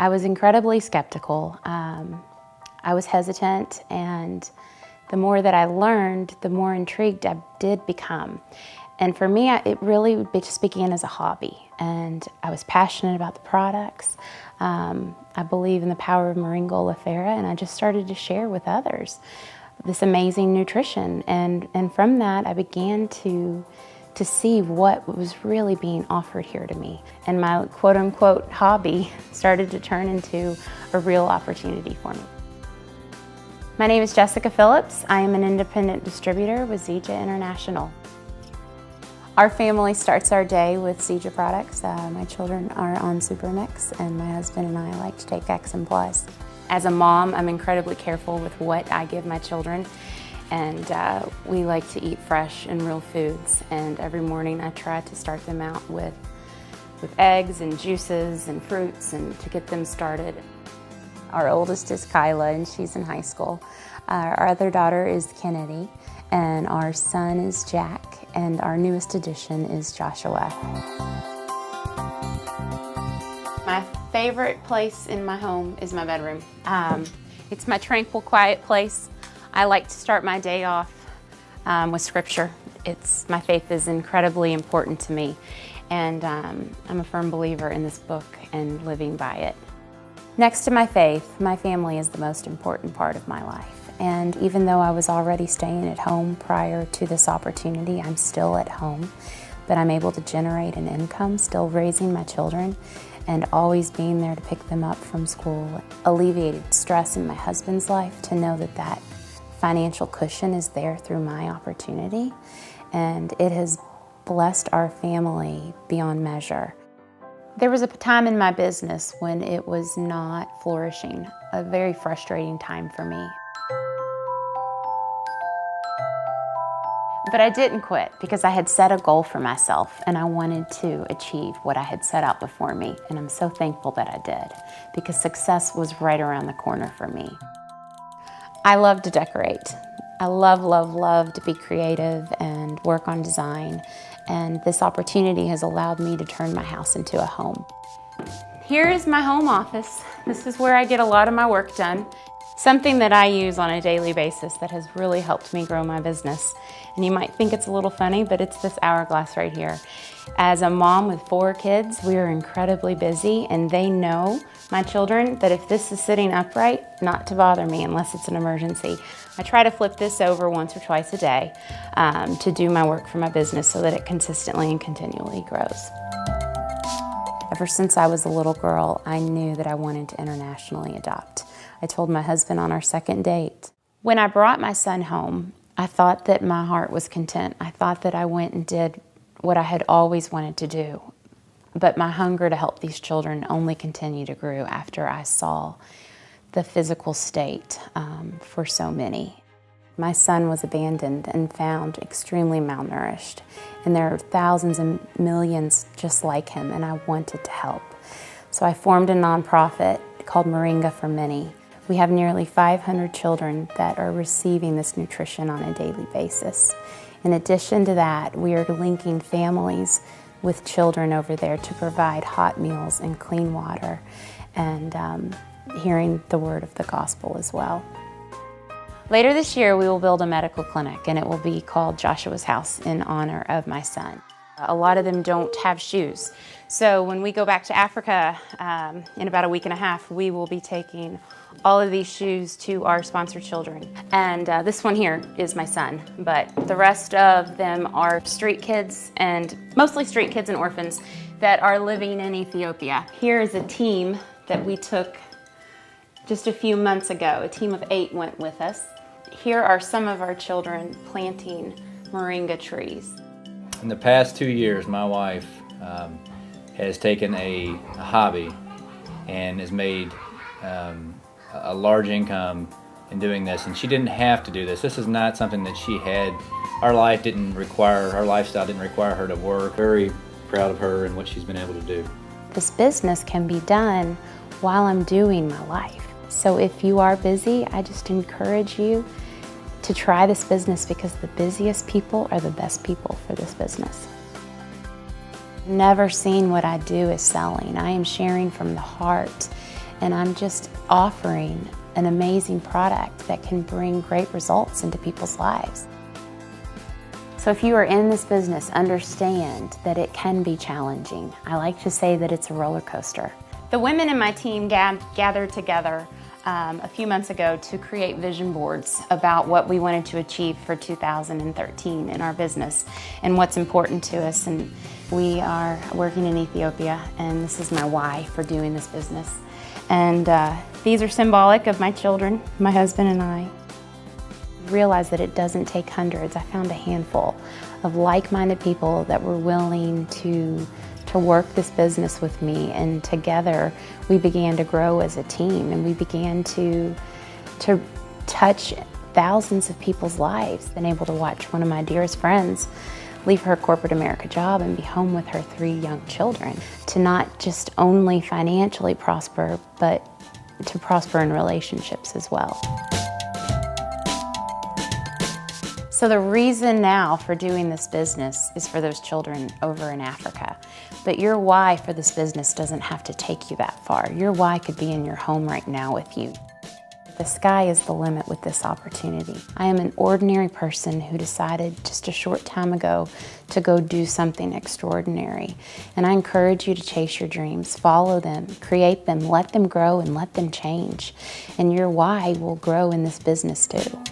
I was incredibly skeptical. I was hesitant, and the more that I learned, the more intrigued I did become. And for me, it really just began as a hobby, and I was passionate about the products. I believe in the power of Moringa oleifera, and I just started to share with others this amazing nutrition. And from that, I began to see what was really being offered here to me. And my quote-unquote hobby started to turn into a real opportunity for me. My name is Jessica Phillips. I am an independent distributor with Zija International. Our family starts our day with Zija products. My children are on Supermix, and my husband and I like to take X and Plus. As a mom, I'm incredibly careful with what I give my children, and we like to eat fresh and real foods. And every morning I try to start them out with eggs and juices and fruits, and to get them started. Our oldest is Kyla, and she's in high school. Our other daughter is Kennedy, and our son is Jack, and our newest addition is Joshua. My favorite place in my home is my bedroom. It's my tranquil, quiet place. I like to start my day off with scripture. My faith is incredibly important to me, and I'm a firm believer in this book and living by it. Next to my faith, my family is the most important part of my life. And even though I was already staying at home prior to this opportunity, I'm still at home, but I'm able to generate an income, still raising my children, and always being there to pick them up from school. Alleviated stress in my husband's life to know that that financial cushion is there through my opportunity, and it has blessed our family beyond measure. There was a time in my business when it was not flourishing, a very frustrating time for me. But I didn't quit because I had set a goal for myself, and I wanted to achieve what I had set out before me, and I'm so thankful that I did, because success was right around the corner for me. I love to decorate. I love to be creative and work on design, and this opportunity has allowed me to turn my house into a home. Here is my home office. This is where I get a lot of my work done. Something that I use on a daily basis that has really helped me grow my business. And you might think it's a little funny, but it's this hourglass right here. As a mom with 4 kids, we are incredibly busy, and they know, my children, that if this is sitting upright, not to bother me unless it's an emergency. I try to flip this over once or twice a day to do my work for my business so that it consistently and continually grows. Ever since I was a little girl, I knew that I wanted to internationally adopt. I told my husband on our second date. When I brought my son home, I thought that my heart was content. I thought that I went and did what I had always wanted to do. But my hunger to help these children only continued to grow after I saw the physical state for so many. My son was abandoned and found extremely malnourished, and there are thousands and millions just like him, and I wanted to help. So I formed a nonprofit called Moringa for Many. We have nearly 500 children that are receiving this nutrition on a daily basis. In addition to that, we are linking families with children over there to provide hot meals and clean water, and hearing the word of the gospel as well. Later this year, we will build a medical clinic, and it will be called Joshua's House in honor of my son. A lot of them don't have shoes. So when we go back to Africa in about a week and a half, we will be taking all of these shoes to our sponsored children. And this one here is my son, but the rest of them are street kids, and mostly street kids and orphans that are living in Ethiopia. Here is a team that we took just a few months ago. A team of 8 went with us. Here are some of our children planting moringa trees. In the past 2 years, my wife has taken a hobby and has made a large income in doing this, and she didn't have to do this. This is not something that she had. Our lifestyle didn't require her to work. Very proud of her and what she's been able to do. This business can be done while I'm doing my life. So if you are busy, I just encourage you to try this business, because the busiest people are the best people for this business. Never seen what I do as selling. I am sharing from the heart and I'm just offering an amazing product that can bring great results into people's lives. So if you are in this business, understand that it can be challenging. I like to say that it's a roller coaster. The women in my team gathered together a few months ago to create vision boards about what we wanted to achieve for 2013 in our business and what's important to us. And we are working in Ethiopia, and this is my why for doing this business. And these are symbolic of my children, my husband and I. Realize that it doesn't take hundreds. I found a handful of like-minded people that were willing to work this business with me, and together we began to grow as a team, and we began to touch thousands of people's lives. Been able to watch one of my dearest friends leave her corporate America job and be home with her 3 young children, to not just only financially prosper, but to prosper in relationships as well. So the reason now for doing this business is for those children over in Africa. But your why for this business doesn't have to take you that far. Your why could be in your home right now with you. The sky is the limit with this opportunity. I am an ordinary person who decided just a short time ago to go do something extraordinary. And I encourage you to chase your dreams, follow them, create them, let them grow and let them change. And your why will grow in this business too.